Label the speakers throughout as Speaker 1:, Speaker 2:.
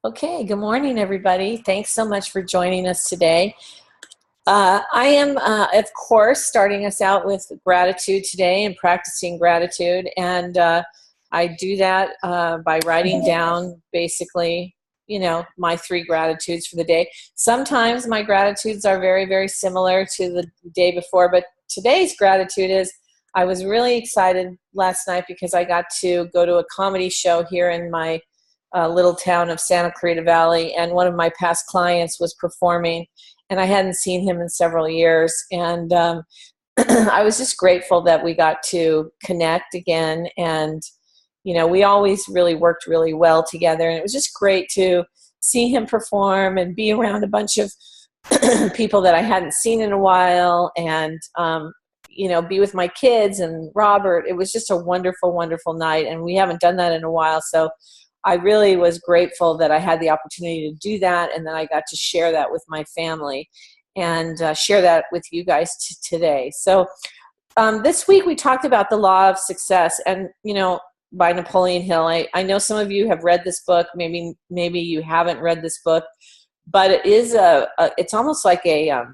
Speaker 1: Okay, good morning, everybody. Thanks so much for joining us today. I am, of course, starting us out with gratitude today and practicing gratitude. And I do that by writing down basically, my three gratitudes for the day. Sometimes my gratitudes are very, very similar to the day before, but today's gratitude is I was really excited last night because I got to go to a comedy show here in my little town of Santa Clarita Valley, and one of my past clients was performing, and I hadn't seen him in several years, and I was just grateful that we got to connect again, and we always really worked really well together, and it was just great to see him perform and be around a bunch of people that I hadn't seen in a while, and be with my kids and Robert. It was just a wonderful, wonderful night, and we haven't done that in a while, so I really was grateful that I had the opportunity to do that, and then I got to share that with my family and share that with you guys today. So this week we talked about the law of success, and by Napoleon Hill. I know some of you have read this book. Maybe you haven't read this book, but it is it's almost like I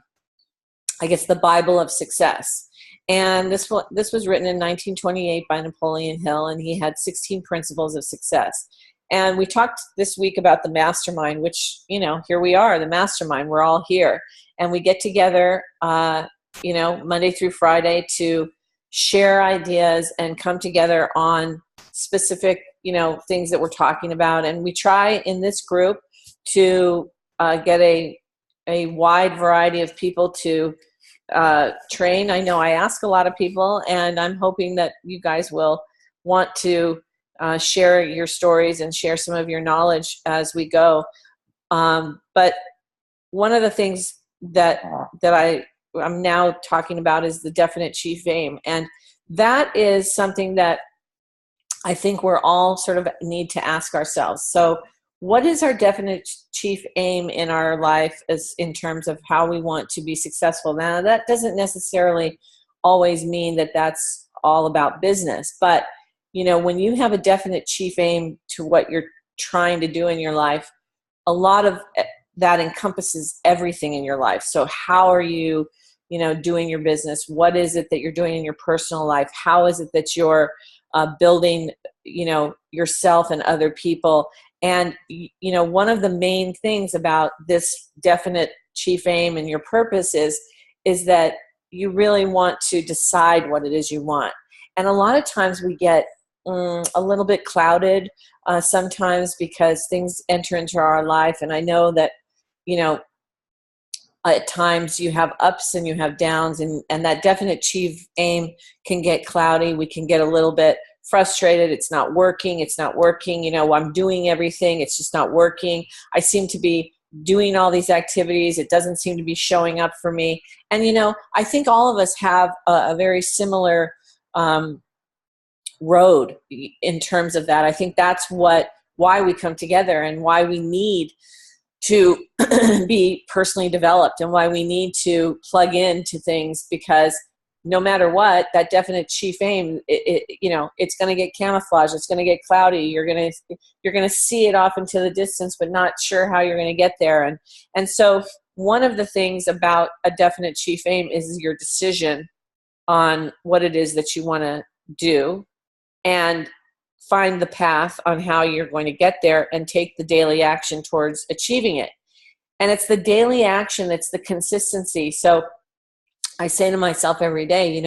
Speaker 1: guess the Bible of success. And this was written in 1928 by Napoleon Hill, and he had 16 principles of success. And we talked this week about the mastermind, which, here we are, the mastermind. We're all here. And we get together, Monday through Friday to share ideas and come together on specific, things that we're talking about. And we try in this group to get a wide variety of people to train. I know I ask a lot of people, and I'm hoping that you guys will want to share your stories and share some of your knowledge as we go. But one of the things that I'm now talking about is the definite chief aim. And that is something that I think we're all sort of need to ask ourselves. So what is our definite chief aim in our life as in terms of how we want to be successful? Now, that doesn't necessarily always mean that that's all about business, but when you have a definite chief aim to what you're trying to do in your life, a lot of that encompasses everything in your life. So how are you, doing your business? What is it that you're doing in your personal life? How is it that you're building, yourself and other people? And, one of the main things about this definite chief aim and your purpose is that you really want to decide what it is you want. And a lot of times we get a little bit clouded sometimes because things enter into our life. And I know that, at times you have ups and you have downs, and that definite chief aim can get cloudy. We can get a little bit frustrated. It's not working. I'm doing everything. It's just not working. I seem to be doing all these activities. It doesn't seem to be showing up for me. And, I think all of us have a very similar road in terms of that. I think that's why we come together and why we need to be personally developed and why we need to plug into things, because no matter what, that definite chief aim, it's going to get camouflaged. It's going to get cloudy. You're going to see it off into the distance, but not sure how you're going to get there. And so one of the things about a definite chief aim is your decision on what it is that you want to do, and find the path on how you're going to get there and take the daily action towards achieving it. And it's the daily action, it's the consistency. So I say to myself every day,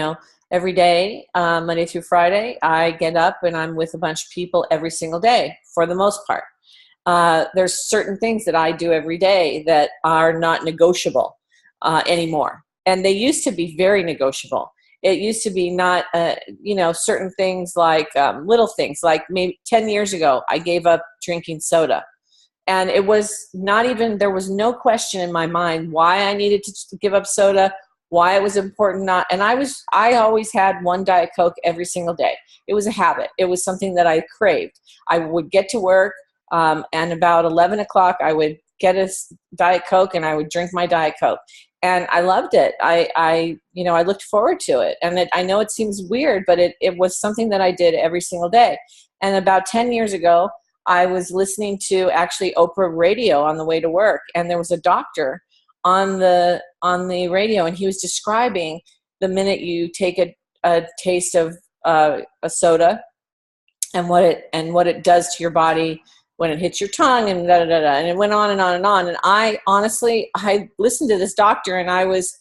Speaker 1: Monday through Friday, I get up and I'm with a bunch of people every single day for the most part. There's certain things that I do every day that are not negotiable anymore. And they used to be very negotiable. It used to be not, certain things like little things, like maybe 10 years ago, I gave up drinking soda. And it was not even, there was no question in my mind why I needed to give up soda, why it was important not, and I always had one Diet Coke every single day. It was a habit. It was something that I craved. I would get to work, and about 11 o'clock, I would get a Diet Coke and I would drink my Diet Coke. And I loved it. I looked forward to it. And I know it seems weird, but it was something that I did every single day. And about 10 years ago, I was listening to actually Oprah radio on the way to work, and there was a doctor on the radio, and he was describing the minute you take a taste of a soda and what it does to your body when it hits your tongue, and da da da da. And it went on and on and on. And I honestly, I listened to this doctor, and I was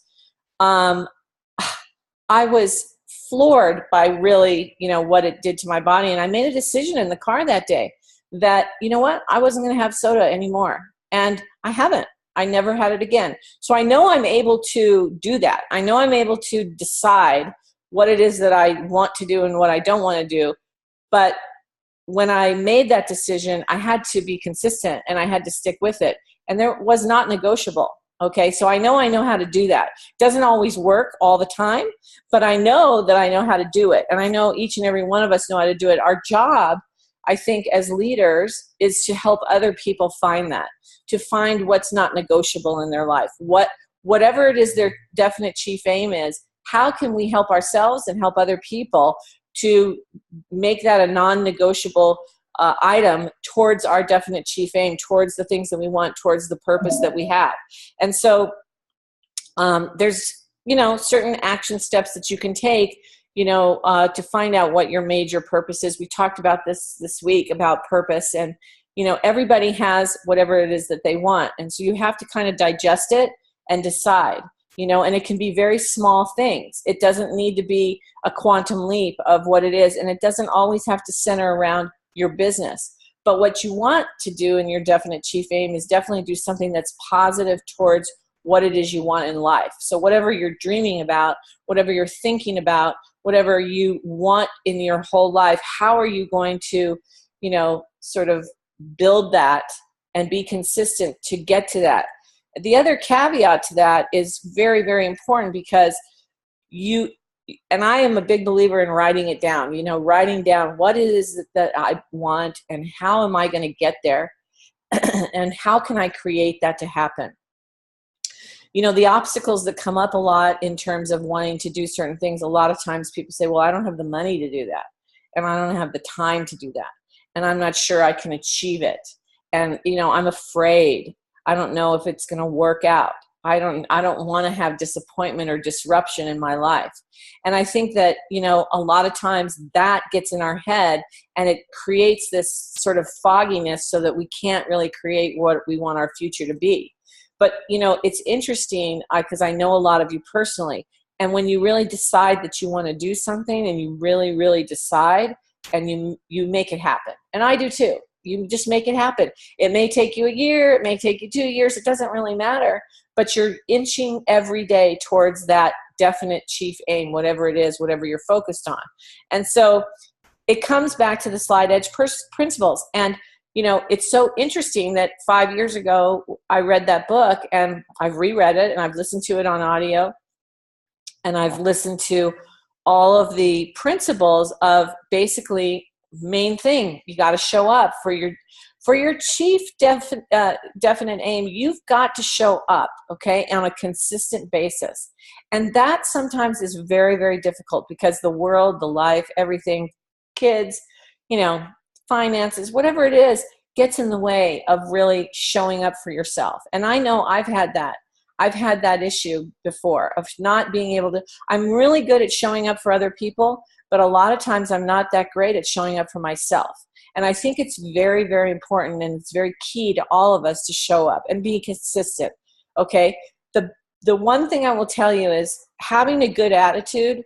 Speaker 1: floored by really, what it did to my body. And I made a decision in the car that day that, you know what, I wasn't going to have soda anymore. And I haven't. I never had it again. So I know I'm able to do that. I know I'm able to decide what it is that I want to do and what I don't want to do. But when I made that decision, I had to be consistent and I had to stick with it. And there was not negotiable. Okay, so I know how to do that. Doesn't always work all the time, but I know that I know how to do it. And I know each and every one of us know how to do it. Our job, I think, as leaders is to help other people find that, to find what's not negotiable in their life. Whatever it is their definite chief aim is, how can we help ourselves and help other people to make that a non-negotiable item towards our definite chief aim, towards the things that we want, towards the purpose that we have. And so there's, certain action steps that you can take, to find out what your major purpose is. We talked about this week about purpose, and, everybody has whatever it is that they want. And so you have to kind of digest it and decide, and it can be very small things. It doesn't need to be a quantum leap of what it is. And it doesn't always have to center around your business. But what you want to do in your definite chief aim is definitely do something that's positive towards what it is you want in life. So whatever you're dreaming about, whatever you're thinking about, whatever you want in your whole life, how are you going to, sort of build that and be consistent to get to that? The other caveat to that is very, very important, because and I am a big believer in writing it down, writing down what it is that I want and how am I going to get there and how can I create that to happen. The obstacles that come up a lot in terms of wanting to do certain things, a lot of times people say, well, I don't have the money to do that, and I don't have the time to do that, and I'm not sure I can achieve it. And, I'm afraid. I don't know if it's going to work out. I don't want to have disappointment or disruption in my life. And I think that, a lot of times that gets in our head and it creates this sort of fogginess so that we can't really create what we want our future to be. But, it's interesting because I know a lot of you personally. And when you really decide that you want to do something and you really, really decide and you make it happen. And I do too. You just make it happen. It may take you a year. It may take you 2 years. It doesn't really matter. But you're inching every day towards that definite chief aim, whatever it is, whatever you're focused on. And so it comes back to the slide edge principles. And, it's so interesting that 5 years ago, I read that book and I've reread it and I've listened to it on audio. And I've listened to all of the principles of basically main thing. You got to show up for your chief definite aim. You've got to show up, okay, on a consistent basis. And that sometimes is very, very difficult because the world, the life, everything, kids, finances, whatever it is, gets in the way of really showing up for yourself. And I know I've had that issue before of not being able to. I'm really good at showing up for other people, but a lot of times I'm not that great at showing up for myself. And I think it's very, very important, and it's very key to all of us to show up and be consistent, okay? The one thing I will tell you is having a good attitude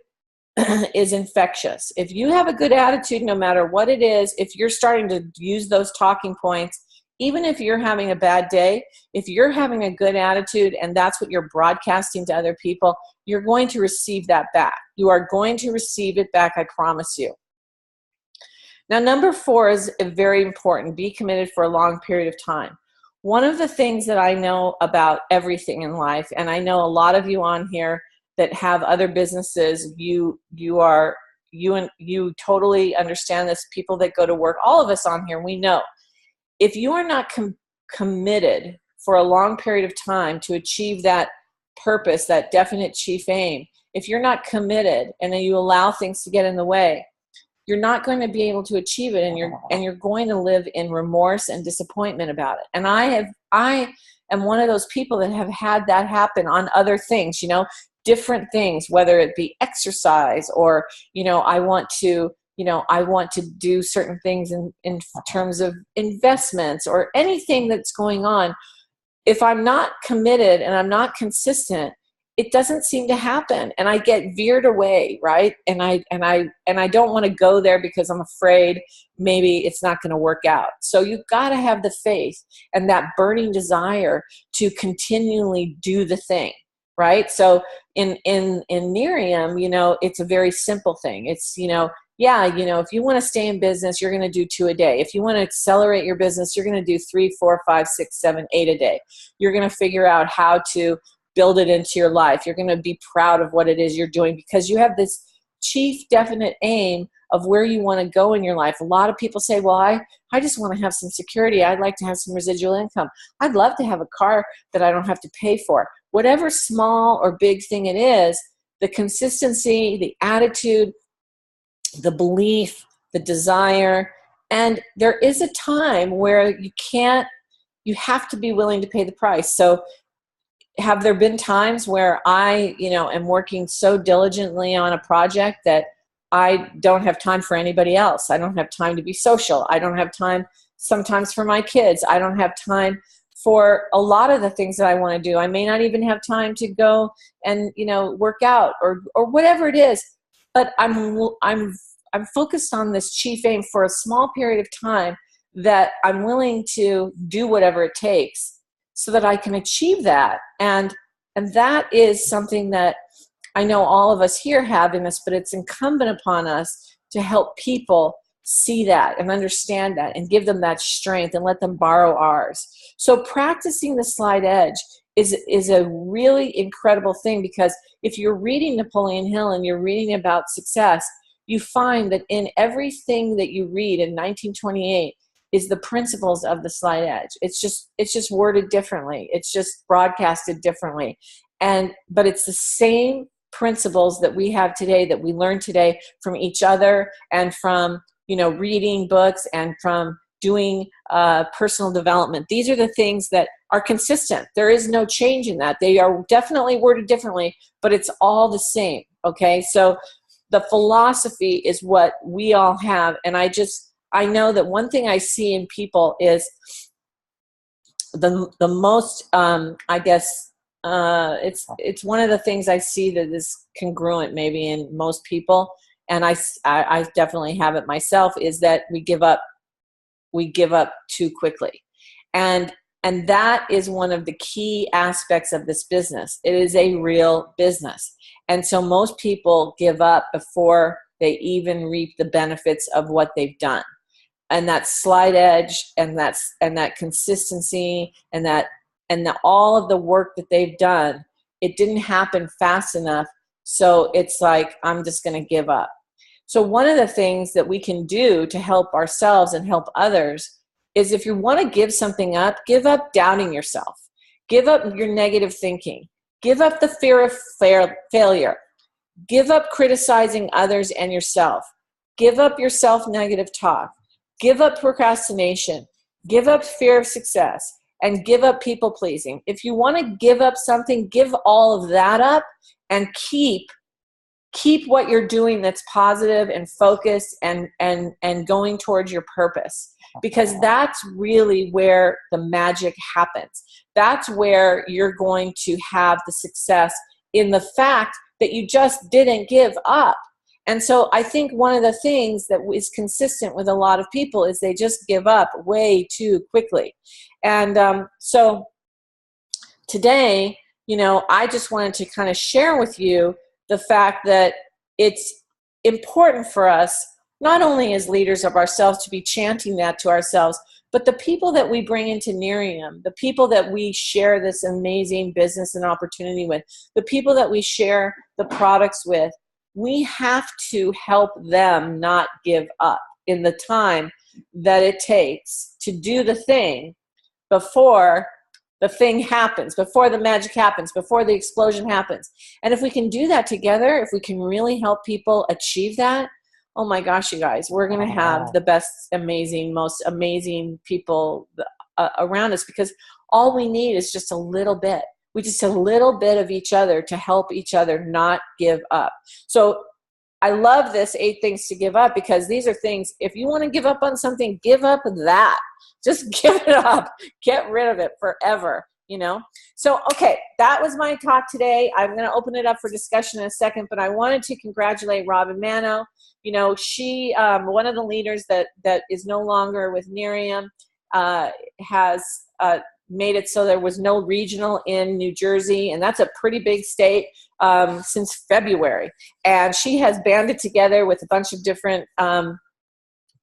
Speaker 1: is infectious. If you have a good attitude, no matter what it is, if you're starting to use those talking points, even if you're having a bad day, if you're having a good attitude and that's what you're broadcasting to other people, you're going to receive that back. You are going to receive it back, I promise you. Now, number 4 is very important. Be committed for a long period of time. One of the things that I know about everything in life, and I know a lot of you on here that have other businesses, you totally understand this. People that go to work, all of us on here, we know. If you are not committed for a long period of time to achieve that purpose, that definite chief aim, if you're not committed and then you allow things to get in the way, you're not going to be able to achieve it, and you're going to live in remorse and disappointment about it. And I am one of those people that have had that happen on other things, you know, different things, whether it be exercise or, you know, I want to do certain things in terms of investments or anything that's going on. If I'm not committed and I'm not consistent, it doesn't seem to happen, and I get veered away, right? And I don't want to go there because I'm afraid maybe it's not going to work out. So you've got to have the faith and that burning desire to continually do the thing, right? So in Nerium, you know, it's a very simple thing. It's, you know, yeah, you know, if you want to stay in business, you're going to do 2 a day. If you want to accelerate your business, you're going to do 3, 4, 5, 6, 7, 8 a day. You're going to figure out how to build it into your life. You're going to be proud of what it is you're doing because you have this chief definite aim of where you want to go in your life. A lot of people say, well, I just want to have some security. I'd like to have some residual income. I'd love to have a car that I don't have to pay for. Whatever small or big thing it is, the consistency, the attitude, the belief, the desire, and there is a time where you have to be willing to pay the price. So have there been times where I, you know, am working so diligently on a project that I don't have time for anybody else? I don't have time to be social. I don't have time sometimes for my kids. I don't have time for a lot of the things that I want to do. I may not even have time to go and, you know, work out or whatever it is. But I'm focused on this chief aim for a small period of time that I'm willing to do whatever it takes so that I can achieve that. And that is something that I know all of us here have in us, but it's incumbent upon us to help people see that and understand that and give them that strength and let them borrow ours. So practicing the slide edge is a really incredible thing, because if you're reading Napoleon Hill and you're reading about success, you find that in everything that you read in 1928 is the principles of the slide edge. It's just worded differently. It's just broadcasted differently. But it's the same principles that we have today, that we learn today from each other and from, you know, reading books and from doing personal development. These are the things that are consistent. There is no change in that. They are definitely worded differently, but it's all the same. Okay. So the philosophy is what we all have. And I know that one thing I see in people is the most, I guess, it's one of the things I see that is congruent maybe in most people, and I definitely have it myself, is that we give up too quickly. And that is one of the key aspects of this business. It is a real business. And so most people give up before they even reap the benefits of what they've done. And that slide edge and that consistency and all of the work that they've done, it didn't happen fast enough. So it's like, I'm just going to give up. So one of the things that we can do to help ourselves and help others is, if you want to give something up, give up doubting yourself. Give up your negative thinking. Give up the fear of failure. Give up criticizing others and yourself. Give up your self-negative talk. Give up procrastination. Give up fear of success. And give up people pleasing. If you want to give up something, give all of that up and keep what you're doing that's positive and focused and going towards your purpose, because that's really where the magic happens. That's where you're going to have the success, in the fact that you just didn't give up. And so I think one of the things that is consistent with a lot of people is they just give up way too quickly. And so today, you know, I just wanted to kind of share with you the fact that it's important for us, not only as leaders of ourselves, to be chanting that to ourselves, but the people that we bring into Nerium, the people that we share this amazing business and opportunity with, the people that we share the products with, we have to help them not give up in the time that it takes to do the thing before the thing happens, before the magic happens, before the explosion happens. And if we can do that together, if we can really help people achieve that, oh my gosh, you guys, we're going to have the best, amazing, most amazing people around us, because all we need is just a little bit. We just a little bit of each other to help each other not give up. So I love this 8 things to give up, because these are things, if you want to give up on something, give up that. Just give it up. Get rid of it forever, you know? So, okay, that was my talk today. I'm going to open it up for discussion in a second, but I wanted to congratulate Robin Mano. You know, she, one of the leaders that is no longer with Nerium, has made it so there was no regional in New Jersey, and that's a pretty big state, since February. And she has banded together with a bunch of different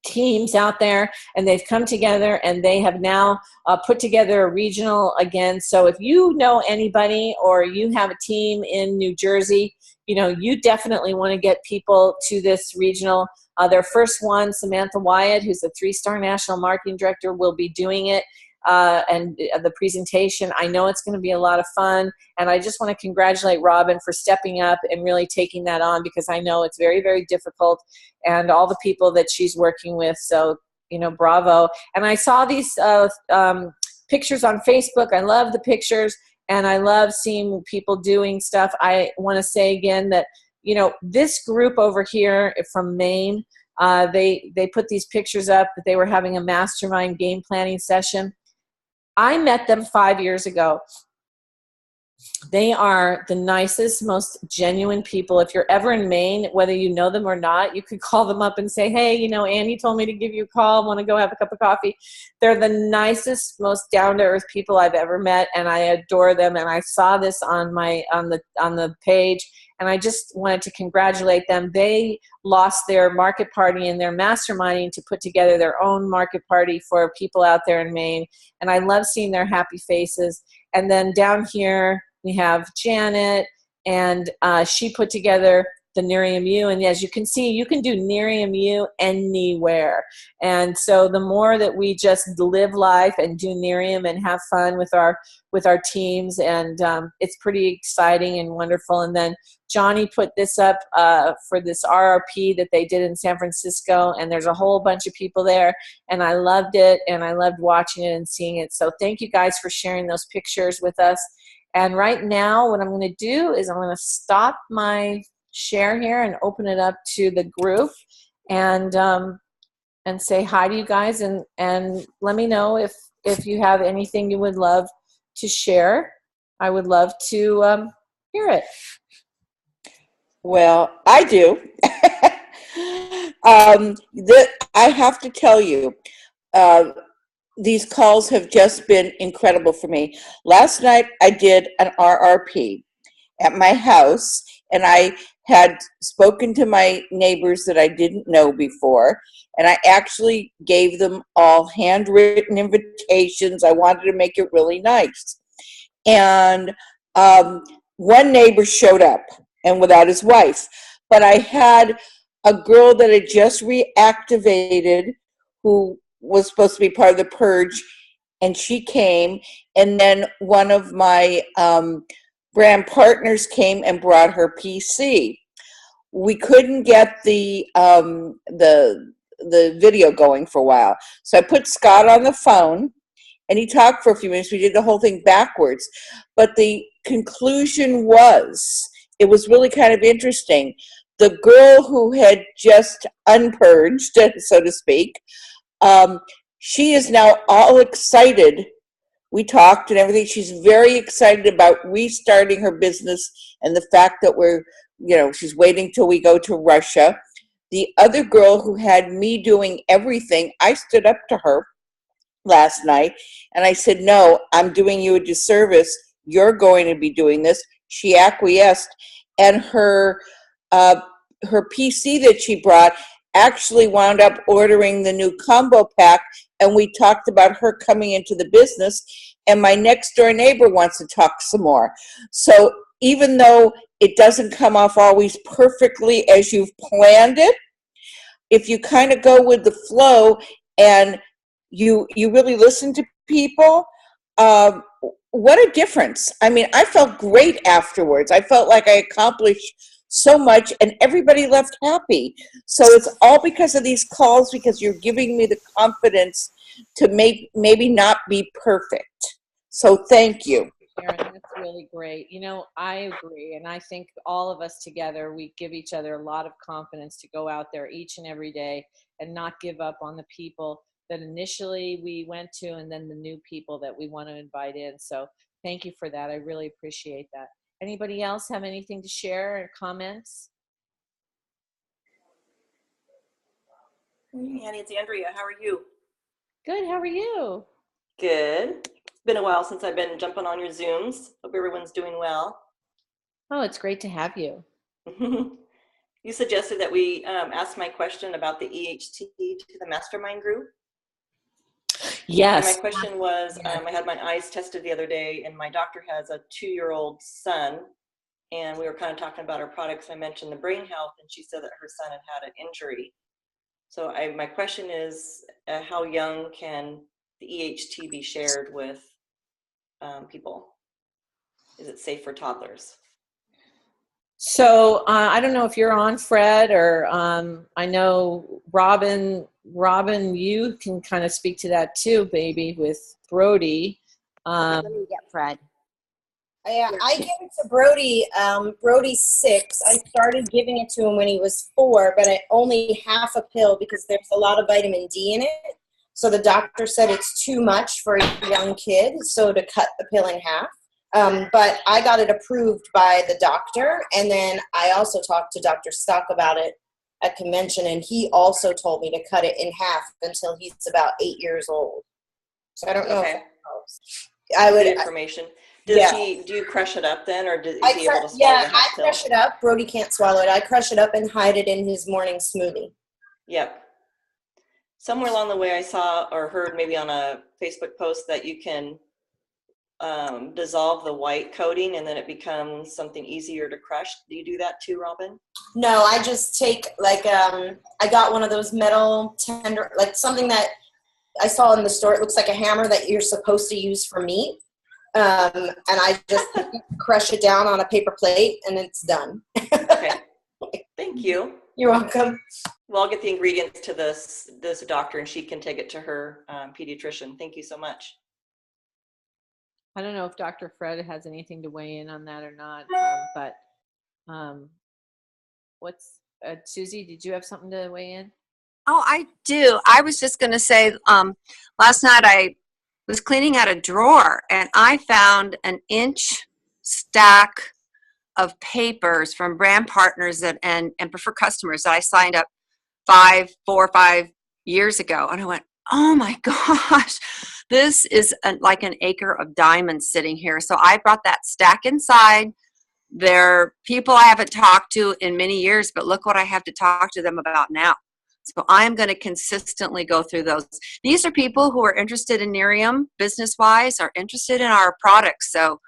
Speaker 1: teams out there, and they've come together and they have now put together a regional again. So if you know anybody or you have a team in New Jersey, you know, you definitely want to get people to this regional. Their first one, Samantha Wyatt, who's a 3-star national marketing director, will be doing it. And the presentation, I know it's going to be a lot of fun, and I just want to congratulate Robin for stepping up and really taking that on, because I know it's very, very difficult, and all the people that she's working with, so, you know, bravo. And I saw these pictures on Facebook. I love the pictures, and I love seeing people doing stuff. I want to say again that, you know, this group over here from Maine, they put these pictures up that they were having a mastermind game planning session. I met them 5 years ago. They are the nicest, most genuine people. If you're ever in Maine, whether you know them or not, you could call them up and say, hey, you know, Annie told me to give you a call. Want to go have a cup of coffee? They're the nicest, most down-to-earth people I've ever met, and I adore them. And I saw this on the page, and I just wanted to congratulate them. They lost their market party and their masterminding to put together their own market party for people out there in Maine. And I love seeing their happy faces. And then down here, we have Janet, and she put together the Nerium U. And as you can see, you can do Nerium U anywhere. And so the more that we just live life and do Nerium and have fun with our teams, and it's pretty exciting and wonderful. And then Johnny put this up for this RRP that they did in San Francisco, and there's a whole bunch of people there, and I loved it, and I loved watching it and seeing it. So thank you guys for sharing those pictures with us. And right now, what I'm going to do is I'm going to stop my share here and open it up to the group, and say hi to you guys, and let me know if you have anything you would love to share. I would love to hear it.
Speaker 2: Well, I do. I have to tell you, these calls have just been incredible for me. Last night I did an RRP at my house, and I had spoken to my neighbors that I didn't know before, and I actually gave them all handwritten invitations. I wanted to make it really nice. And one neighbor showed up, and without his wife. But I had a girl that had just reactivated who was supposed to be part of the purge, and she came, and then one of my brand partners came and brought her PC. We couldn't get the video going for a while, so I put Scott on the phone, and he talked for a few minutes. We did the whole thing backwards, but the conclusion was, it was really kind of interesting. The girl who had just unpurged, so to speak, she is now all excited. We talked and everything. She's very excited about restarting her business, and the fact that she's waiting till we go to Russia. The other girl who had me doing everything, I stood up to her last night and I said, no, I'm doing you a disservice. You're going to be doing this. She acquiesced, and her PC that she brought actually wound up ordering the new combo pack, and we talked about her coming into the business, and my next door neighbor wants to talk some more. So even though it doesn't come off always perfectly as you've planned it, if you kind of go with the flow and you really listen to people, what a difference. I mean, I felt great afterwards. I felt like I accomplished so much, and everybody left happy. So it's all because of these calls, because you're giving me the confidence to maybe not be perfect. So thank you.
Speaker 1: Sharon, that's really great. You know, I agree. And I think all of us together, we give each other a lot of confidence to go out there each and every day and not give up on the people that initially we went to and then the new people that we want to invite in. So thank you for that. I really appreciate that. Anybody else have anything to share or comments?
Speaker 3: Hey, Annie, it's Andrea. How are you?
Speaker 1: Good. How are you?
Speaker 3: Good. It's been a while since I've been jumping on your Zooms. Hope everyone's doing well.
Speaker 1: Oh, it's great to have you.
Speaker 3: You suggested that we ask my question about the EHT to the mastermind group.
Speaker 1: Yes.
Speaker 3: And my question was, I had my eyes tested the other day, and my doctor has a 2-year-old son, and we were kind of talking about our products. I mentioned the brain health, and she said that her son had had an injury. So my question is, how young can the EHT be shared with people? Is it safe for toddlers?
Speaker 1: So I don't know if you're on, Fred, or I know Robin, you can kind of speak to that too, baby, with Brody.
Speaker 4: Let me get Fred.
Speaker 5: Yeah, I gave it to Brody. Brody's 6. I started giving it to him when he was 4, but only half a pill because there's a lot of vitamin D in it. So the doctor said it's too much for a young kid, so to cut the pill in half. But I got it approved by the doctor, and then I also talked to Dr. Stock about it at convention, and he also told me to cut it in half until he's about 8 years old. So I don't know if that helps. I would.
Speaker 3: Good information. Do you crush it up then, or is he able to swallow the half pill?
Speaker 5: I crush it up. Brody can't swallow it. I crush it up and hide it in his morning smoothie.
Speaker 3: Yep. Somewhere along the way I saw or heard maybe on a Facebook post that you can dissolve the white coating and then it becomes something easier to crush. Do you do that too, Robin?
Speaker 5: No, I just take I got one of those metal tender, like something that I saw in the store. It looks like a hammer that you're supposed to use for meat. And I just crush it down on a paper plate and it's done.
Speaker 3: Okay. Thank you.
Speaker 5: You're welcome.
Speaker 3: Well, I'll get the ingredients to this doctor and she can take it to her pediatrician. Thank you so much.
Speaker 1: I don't know if Dr. Fred has anything to weigh in on that or not, but Susie, did you have something to weigh in?
Speaker 4: Oh, I do. I was just going to say, last night I was cleaning out a drawer and I found an inch stack of papers from brand partners and preferred customers that I signed up 4 or 5 years ago. And I went, oh my gosh, this is like an acre of diamonds sitting here. So I brought that stack inside. They're people I haven't talked to in many years, but look what I have to talk to them about now. So I'm going to consistently go through those. These are people who are interested in Nerium business-wise, are interested in our products. So,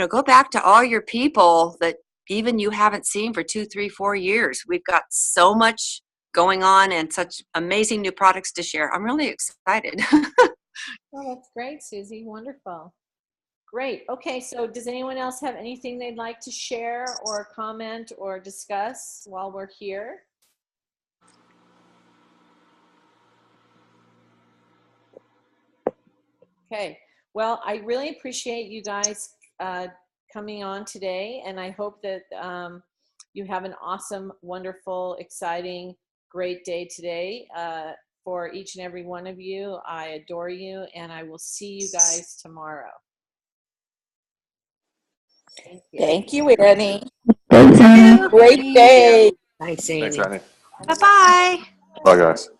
Speaker 4: go back to all your people that even you haven't seen for 2, 3, 4 years. We've got so much going on and such amazing new products to share. I'm really excited.
Speaker 1: Oh, that's great, Susie. Wonderful. Great. Okay, so does anyone else have anything they'd like to share or comment or discuss while we're here? Okay. Well, I really appreciate you guys coming on today, and I hope that you have an awesome, wonderful, exciting, great day today. For each and every one of you, I adore you, and I will see you guys tomorrow. Thank you.
Speaker 2: Thank you, Annie.
Speaker 4: Thank you.
Speaker 2: Great day.
Speaker 1: Thanks, Amy.
Speaker 6: Thanks, Annie.
Speaker 4: Bye-bye.
Speaker 6: Bye, guys.